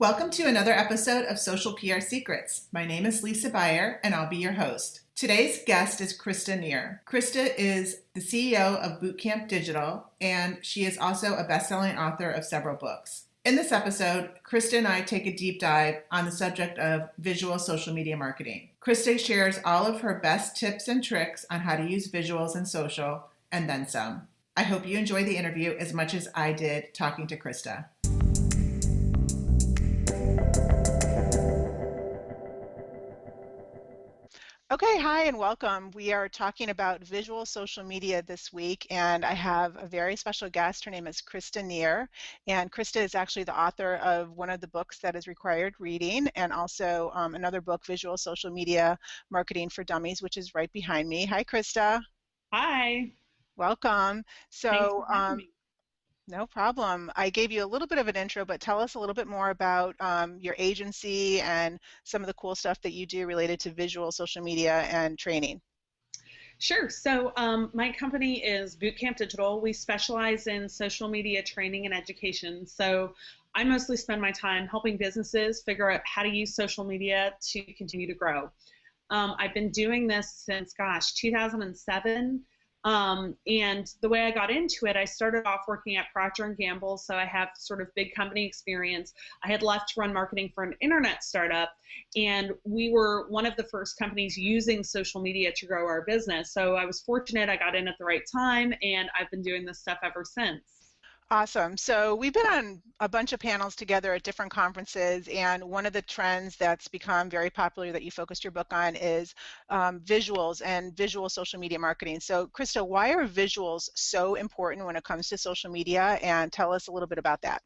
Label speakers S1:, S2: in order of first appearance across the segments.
S1: Welcome to another episode of Social PR Secrets. My name is Lisa Beyer, and I'll be your host. Today's guest is Krista Neher. Krista is the CEO of Bootcamp Digital, and she is also a best-selling author of several books. In this episode, Krista and I take a deep dive on the subject of visual social media marketing. Krista shares all of her best tips and tricks on how to use visuals in social, and then some. I hope you enjoy the interview as much as I did talking to Krista. Okay, hi and welcome. We are talking about visual social media this week, and I have a very special guest. Her name is Krista Neher, and Krista is actually the author of one of the books that is required reading, and also another book, Visual Social Media Marketing for Dummies, which is right behind me. Hi, Krista.
S2: Hi.
S1: Welcome.
S2: Thanks for having me.
S1: No problem. I gave you a little bit of an intro, but tell us a little bit more about your agency and some of the cool stuff that you do related to visual social media and training.
S2: Sure. So my company is Bootcamp Digital. We specialize in social media training and education. So I mostly spend my time helping businesses figure out how to use social media to continue to grow. I've been doing this since, 2007. And the way I got into it, I started off working at Procter & Gamble, so I have sort of big company experience. I had left to run marketing for an internet startup, and we were one of the first companies using social media to grow our business. So I was fortunate I got in at the right time, and I've been doing this stuff ever since.
S1: Awesome. So we've been on a bunch of panels together at different conferences, and one of the trends that's become very popular that you focused your book on is visuals and visual social media marketing. So Krista, why are visuals so important when it comes to social media, and tell us a little bit about that.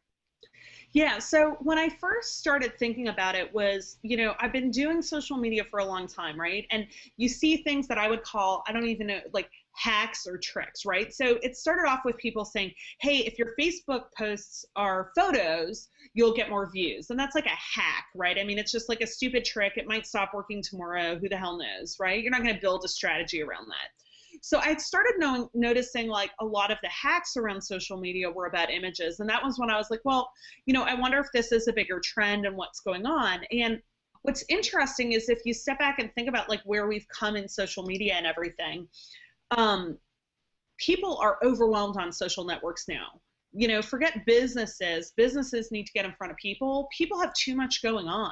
S2: Yeah, so when I first started thinking about it was, I've been doing social media for a long time, right? And you see things that I would call, I don't even know, like hacks or tricks, right? So it started off with people saying, hey, if your Facebook posts are photos, you'll get more views. And that's like a hack, right? I mean, it's just like a stupid trick. It might stop working tomorrow. Who the hell knows, right? You're not going to build a strategy around that. So I started noticing like a lot of the hacks around social media were about images. And that was when I was like, well, I wonder if this is a bigger trend and what's going on. And what's interesting is if you step back and think about like where we've come in social media and everything, people are overwhelmed on social networks now. Forget businesses. Businesses need to get in front of people. People have too much going on.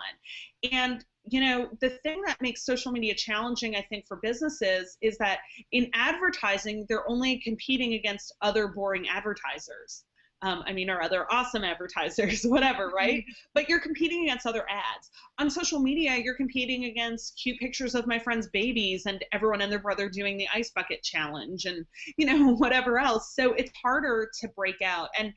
S2: And the thing that makes social media challenging, I think, for businesses is that in advertising, they're only competing against other boring advertisers. Or other awesome advertisers, whatever, right? But you're competing against other ads. On social media, you're competing against cute pictures of my friends' babies and everyone and their brother doing the ice bucket challenge and, whatever else. So it's harder to break out. And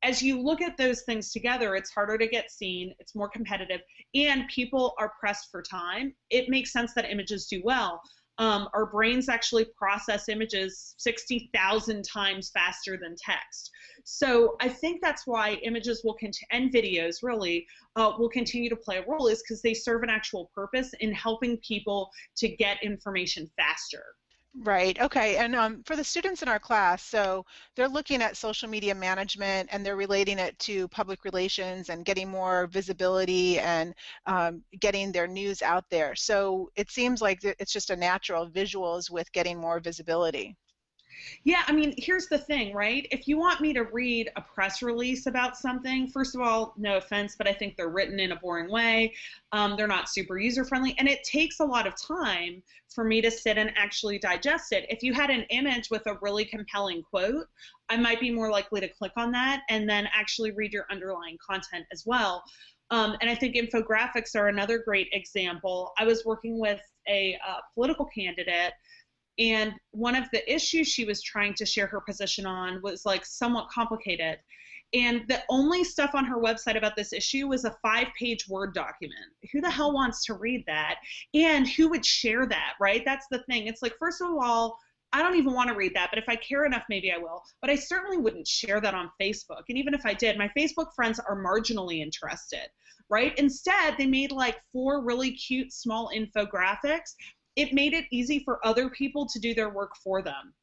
S2: as you look at those things together, it's harder to get seen, it's more competitive, and people are pressed for time. It makes sense that images do well. Our brains actually process images 60,000 times faster than text. So I think that's why images will continue, and videos really, will continue to play a role, is because they serve an actual purpose in helping people to get information faster.
S1: Right. Okay. And for the students in our class, so they're looking at social media management and they're relating it to public relations and getting more visibility and getting their news out there. So it seems like it's just a natural visuals with getting more visibility.
S2: Yeah, here's the thing, right? If you want me to read a press release about something, first of all, no offense, but I think they're written in a boring way. They're not super user-friendly, and it takes a lot of time for me to sit and actually digest it. If you had an image with a really compelling quote, I might be more likely to click on that and then actually read your underlying content as well. And I think infographics are another great example. I was working with a political candidate, and one of the issues she was trying to share her position on was like somewhat complicated. And the only stuff on her website about this issue was a 5-page Word document. Who the hell wants to read that? And who would share that, right? That's the thing. It's like, first of all, I don't even want to read that, but if I care enough, maybe I will. But I certainly wouldn't share that on Facebook. And even if I did, my Facebook friends are marginally interested, right? Instead, they made like 4 really cute small infographics. It made it easy for other people to do their work for them.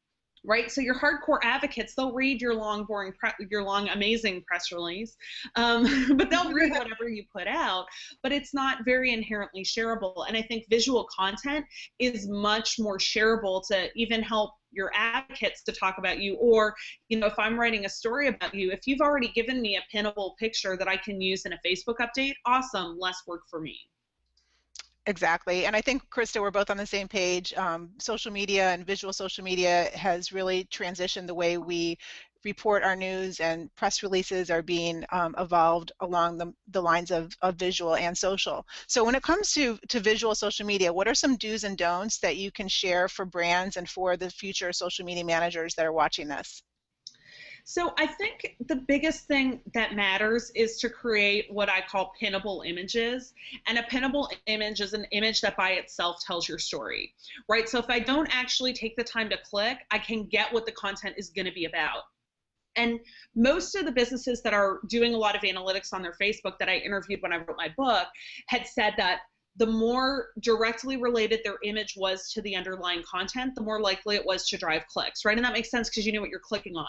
S2: right? So your hardcore advocates, they'll read your long, boring, your long, amazing press release, but they'll read whatever you put out. But it's not very inherently shareable. And I think visual content is much more shareable to even help your advocates to talk about you. Or, if I'm writing a story about you, if you've already given me a pinnable picture that I can use in a Facebook update, awesome, less work for me.
S3: Exactly. And I think, Krista, we're both on the same page. Social media and visual social media has really transitioned the way we report our news, and press releases are being evolved along the lines of visual and social. So when it comes to visual social media, what are some do's and don'ts that you can share for brands and for the future social media managers that are watching this?
S2: So I think the biggest thing that matters is to create what I call pinnable images. And a pinnable image is an image that by itself tells your story, right? So if I don't actually take the time to click, I can get what the content is going to be about. And most of the businesses that are doing a lot of analytics on their Facebook that I interviewed when I wrote my book had said that the more directly related their image was to the underlying content, the more likely it was to drive clicks, right? And that makes sense because you know what you're clicking on,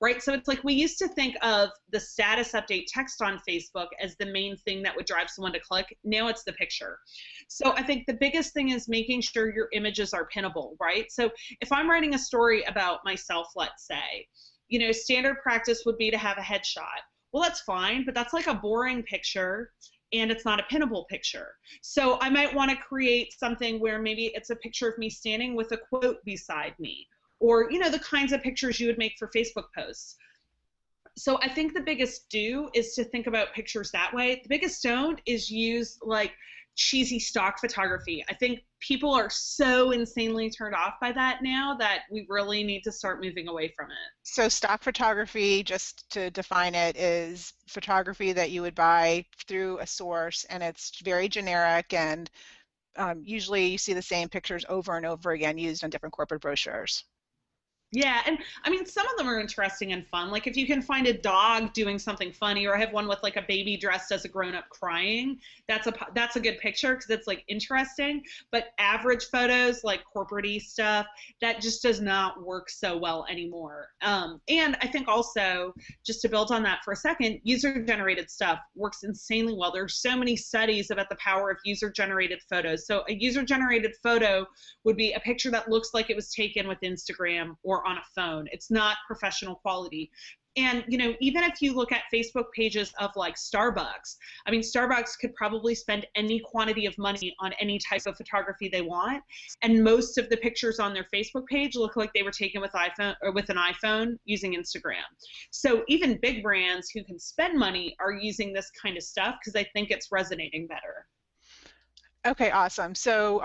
S2: right? So it's like we used to think of the status update text on Facebook as the main thing that would drive someone to click. Now it's the picture. So I think the biggest thing is making sure your images are pinnable, right? So if I'm writing a story about myself, let's say, standard practice would be to have a headshot. Well, that's fine, but that's like a boring picture and it's not a pinnable picture. So I might want to create something where maybe it's a picture of me standing with a quote beside me, or, the kinds of pictures you would make for Facebook posts. So I think the biggest do is to think about pictures that way. The biggest don't is use like cheesy stock photography. I think people are so insanely turned off by that now that we really need to start moving away from it.
S3: So stock photography, just to define it, is photography that you would buy through a source, and it's very generic, and usually you see the same pictures over and over again used on different corporate brochures.
S2: Yeah, and I mean, some of them are interesting and fun. Like if you can find a dog doing something funny, or I have one with like a baby dressed as a grown-up crying, that's a good picture because it's like interesting. But average photos, like corporate-y stuff, that just does not work so well anymore. And I think also, just to build on that for a second, user-generated stuff works insanely well. There's so many studies about the power of user-generated photos. So a user-generated photo would be a picture that looks like it was taken with Instagram or on a phone. It's not professional quality. And, even if you look at Facebook pages of like Starbucks, I mean, Starbucks could probably spend any quantity of money on any type of photography they want. And most of the pictures on their Facebook page look like they were taken with an iPhone using Instagram. So even big brands who can spend money are using this kind of stuff because they think it's resonating better.
S3: Okay, awesome. So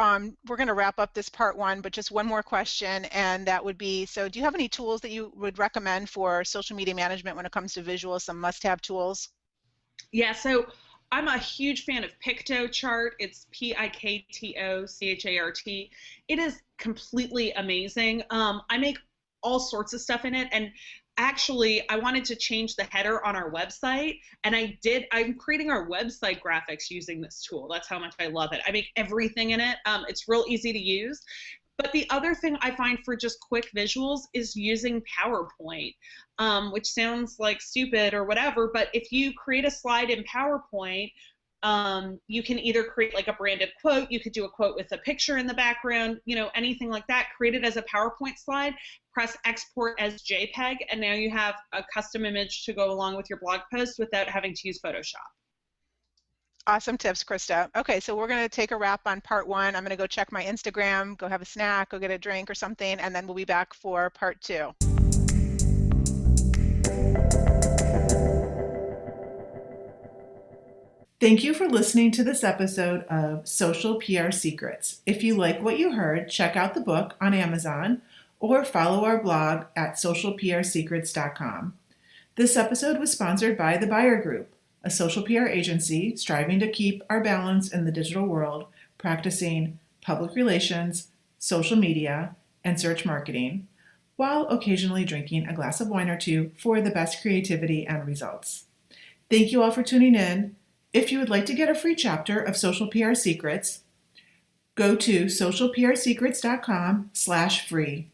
S3: we're going to wrap up this part one, but just one more question, and that would be, so do you have any tools that you would recommend for social media management when it comes to visuals, some must-have tools?
S2: Yeah, so I'm a huge fan of Piktochart. It's Piktochart. It is completely amazing. I make all sorts of stuff in it, and actually I wanted to change the header on our website, and I'm creating our website graphics using this tool. That's how much I love it. I make everything in it. It's real easy to use. But the other thing I find for just quick visuals is using PowerPoint, which sounds like stupid or whatever, but if you create a slide in PowerPoint, you can either create like a branded quote, you could do a quote with a picture in the background, anything like that, create it as a PowerPoint slide, press export as JPEG, and now you have a custom image to go along with your blog post without having to use Photoshop.
S3: Awesome tips, Krista. Okay, so we're going to take a wrap on part one. I'm going to go check my Instagram, go have a snack, go get a drink or something, and then we'll be back for part two.
S1: Thank you for listening to this episode of Social PR Secrets. If you like what you heard, check out the book on Amazon or follow our blog at socialprsecrets.com. This episode was sponsored by The Buyer Group, a social PR agency striving to keep our balance in the digital world, practicing public relations, social media, and search marketing, while occasionally drinking a glass of wine or two for the best creativity and results. Thank you all for tuning in. If you would like to get a free chapter of Social PR Secrets, go to socialprsecrets.com/free.